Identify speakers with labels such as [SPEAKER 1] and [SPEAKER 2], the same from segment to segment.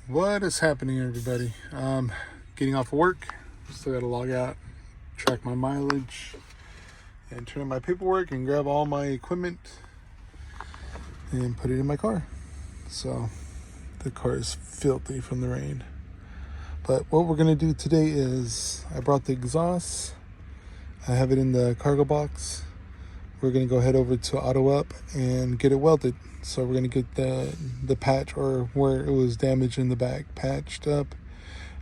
[SPEAKER 1] What is happening, everybody? Getting off of work. Still got to log out, track my mileage, and turn in my paperwork and grab all my equipment and put it in my car. So the car is filthy from the rain. But what we're going to do today is I brought the exhaust. I have it in the cargo box. We're going to go head over to Auto Up and get it welded. So we're going to get the patch, or where it was damaged in the back, patched up.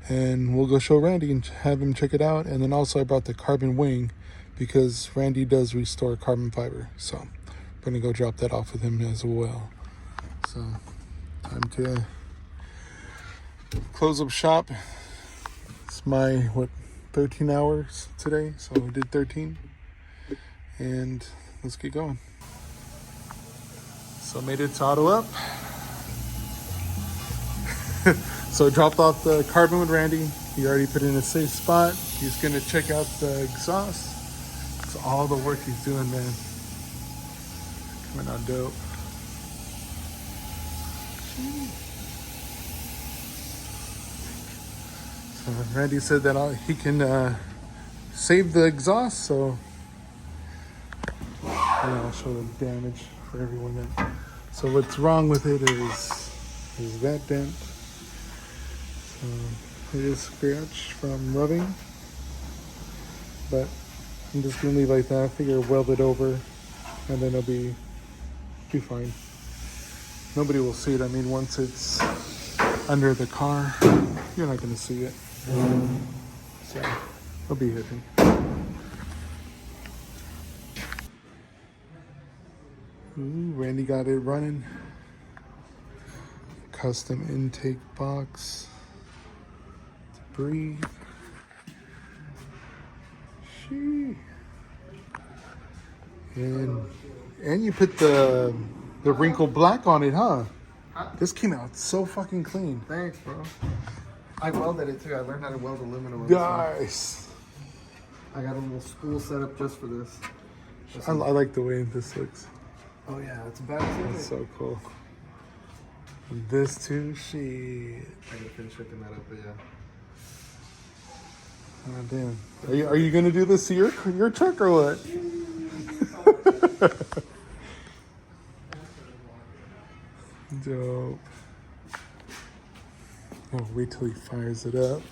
[SPEAKER 1] And we'll go show Randy and have him check it out. And then also I brought the carbon wing because Randy does restore carbon fiber. So we're going to go drop that off with him as well. So time to close up shop. It's my, 13 hours today. So we did 13. And let's get going. So made it to Auto Up. So I dropped off the carbon with Randy. He already put it in a safe spot. He's gonna check out the exhaust. It's all the work he's doing, man. Coming out dope. So Randy said that he can save the exhaust, so I'll show the damage for everyone then. So what's wrong with it is that dent. So it is scratched from rubbing, but I'm just gonna leave it like that. I figure weld it over and then it'll be fine. Nobody will see it. I mean, once it's under the car, you're not gonna see it. So it'll be hidden. Ooh, Randy got it running. Custom intake box to breathe. Shee. And you put the wrinkle black on it, huh? This came out so fucking clean.
[SPEAKER 2] Thanks, bro. I welded it too. I learned how to weld aluminum.
[SPEAKER 1] Nice.
[SPEAKER 2] I got a little spool set up just for this.
[SPEAKER 1] I like the way this looks.
[SPEAKER 2] Oh yeah, it's a bad.
[SPEAKER 1] That's so cool. And this too, shit.
[SPEAKER 2] I gotta finish hooking that up, but yeah.
[SPEAKER 1] Oh damn. Are you gonna do this to your truck or what? Dope. Oh, wait till he fires it up.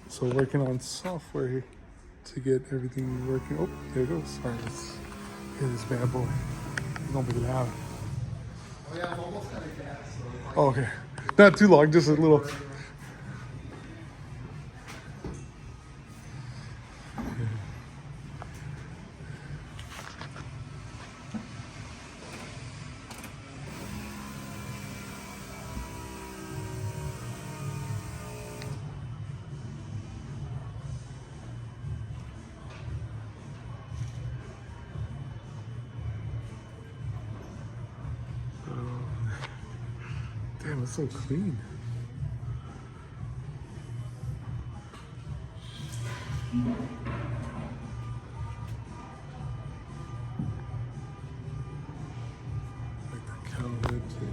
[SPEAKER 1] So working on software here to get everything working. Oh, there it goes. All right, let's hear this bad boy. It's gonna be loud.
[SPEAKER 2] Oh yeah, I'm almost out of gas. So
[SPEAKER 1] Oh, okay. Not too long, just a little. Damn, it's so clean. Like the cow hood too.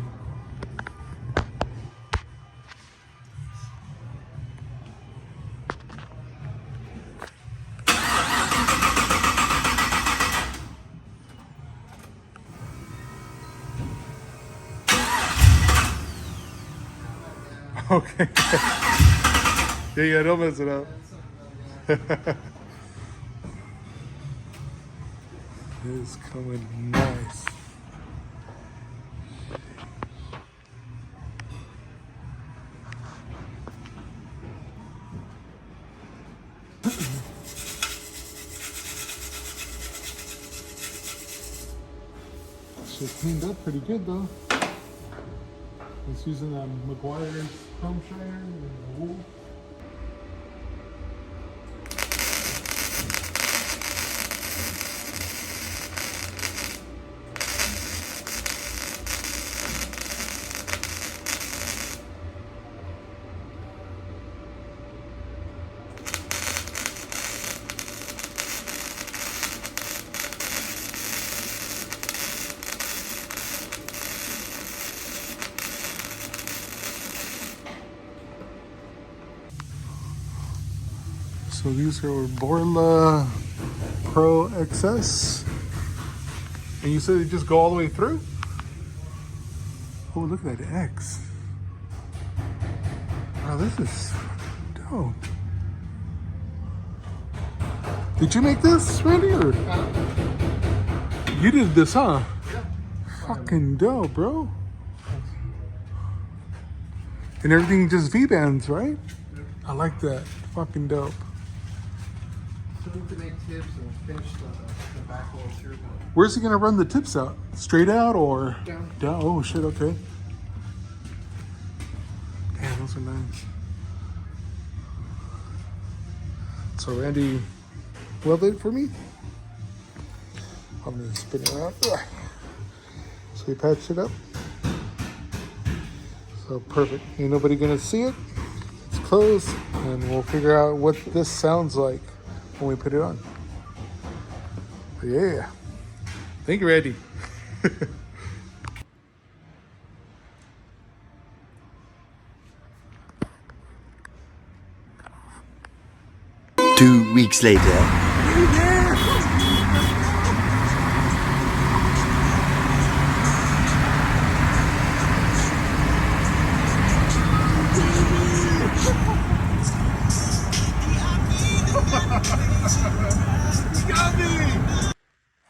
[SPEAKER 1] Okay. Yeah, don't mess it up. It's coming nice. Shit cleaned up pretty good though. It's using a McGuire's chrome shiner and wool. So these are Borla Pro XS. And you said they just go all the way through? Oh, look at that X. Wow, this is dope. Did you make this, Randy? Or you did this, huh?
[SPEAKER 2] Yeah.
[SPEAKER 1] Fucking dope, bro. And everything just V-bands, right? I like that. Fucking dope.
[SPEAKER 2] So we can make tips and finish the back walls here.
[SPEAKER 1] Where's he gonna run the tips out? Straight out or
[SPEAKER 2] Down.
[SPEAKER 1] down? Oh shit, okay. Damn, those are nice. So Randy welded it for me. I'm gonna spin it around. So we patched it up. So perfect. Ain't nobody gonna see it. It's closed, and we'll figure out what this sounds like when we put it on. But yeah. Thank you, Randy.
[SPEAKER 3] 2 weeks later.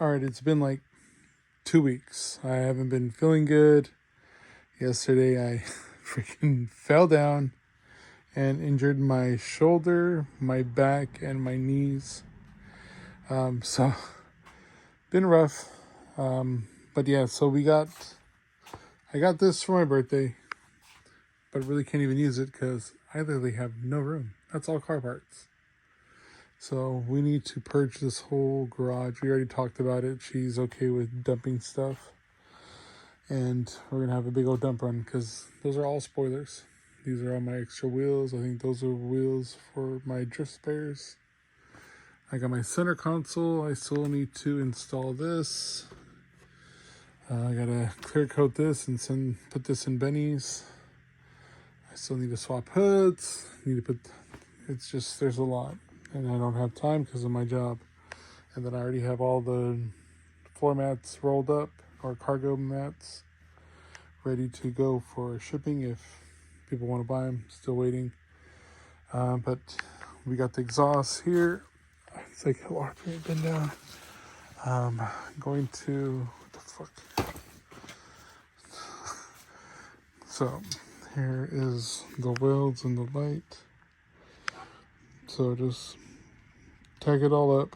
[SPEAKER 1] All right, it's been like 2 weeks. I haven't been feeling good. Yesterday, I freaking fell down and injured my shoulder, my back, and my knees. So, been rough. But yeah, so I got this for my birthday, but really can't even use it because I literally have no room. That's all car parts. So we need to purge this whole garage. We already talked about it. She's okay with dumping stuff. And we're going to have a big old dump run because those are all spoilers. These are all my extra wheels. I think those are wheels for my drift spares. I got my center console. I still need to install this. I got to clear coat this and put this in Benny's. I still need to swap hoods. It's just, there's a lot. And I don't have time because of my job. And then I already have all the floor mats rolled up, or cargo mats, ready to go for shipping if people want to buy them. Still waiting. But we got the exhaust here. It's like, oh, I been down. Going to, what the fuck? So here is the welds and the light. So just tag it all up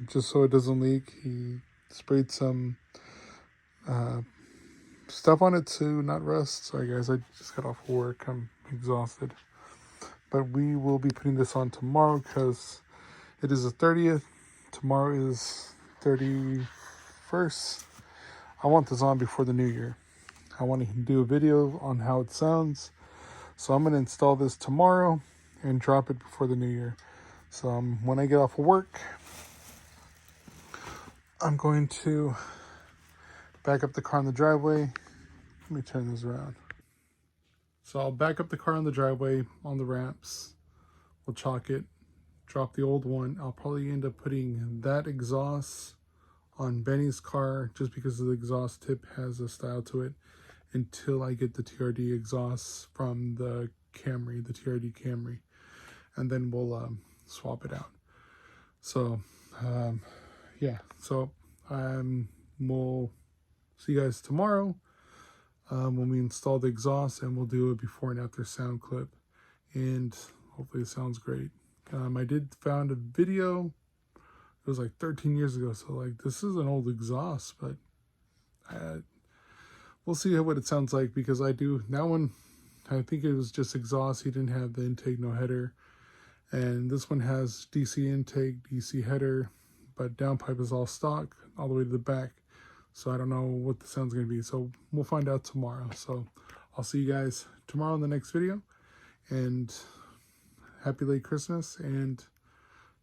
[SPEAKER 1] just so it doesn't leak. He sprayed some stuff on it to not rust. Sorry guys, I just got off work. I'm exhausted. But we will be putting this on tomorrow because it is the 30th. Tomorrow is 31st. I want this on before the new year. I want to do a video on how it sounds. So I'm going to install this tomorrow and drop it before the new year. So when I get off of work, I'm going to back up the car in the driveway. Let me turn this around. So I'll back up the car on the driveway on the ramps. We'll chalk it, drop the old one. I'll probably end up putting that exhaust on Benny's car just because the exhaust tip has a style to it until I get the TRD exhaust from the Camry, the TRD Camry. And then we'll swap it out. So yeah, so we'll see you guys tomorrow when we install the exhaust, and we'll do a before and after sound clip, and hopefully it sounds great. I did found a video. It was like 13 years ago, so like this is an old exhaust, but we'll see what it sounds like because I do that one. I think it was just exhaust. He didn't have the intake, no header. And this one has DC intake, DC header, but downpipe is all stock all the way to the back. So I don't know what the sound's going to be. So we'll find out tomorrow. So I'll see you guys tomorrow in the next video. And happy late Christmas. And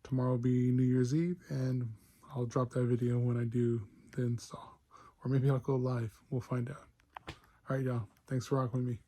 [SPEAKER 1] tomorrow will be New Year's Eve. And I'll drop that video when I do the install. Or maybe I'll go live. We'll find out. All right, y'all. Thanks for rocking with me.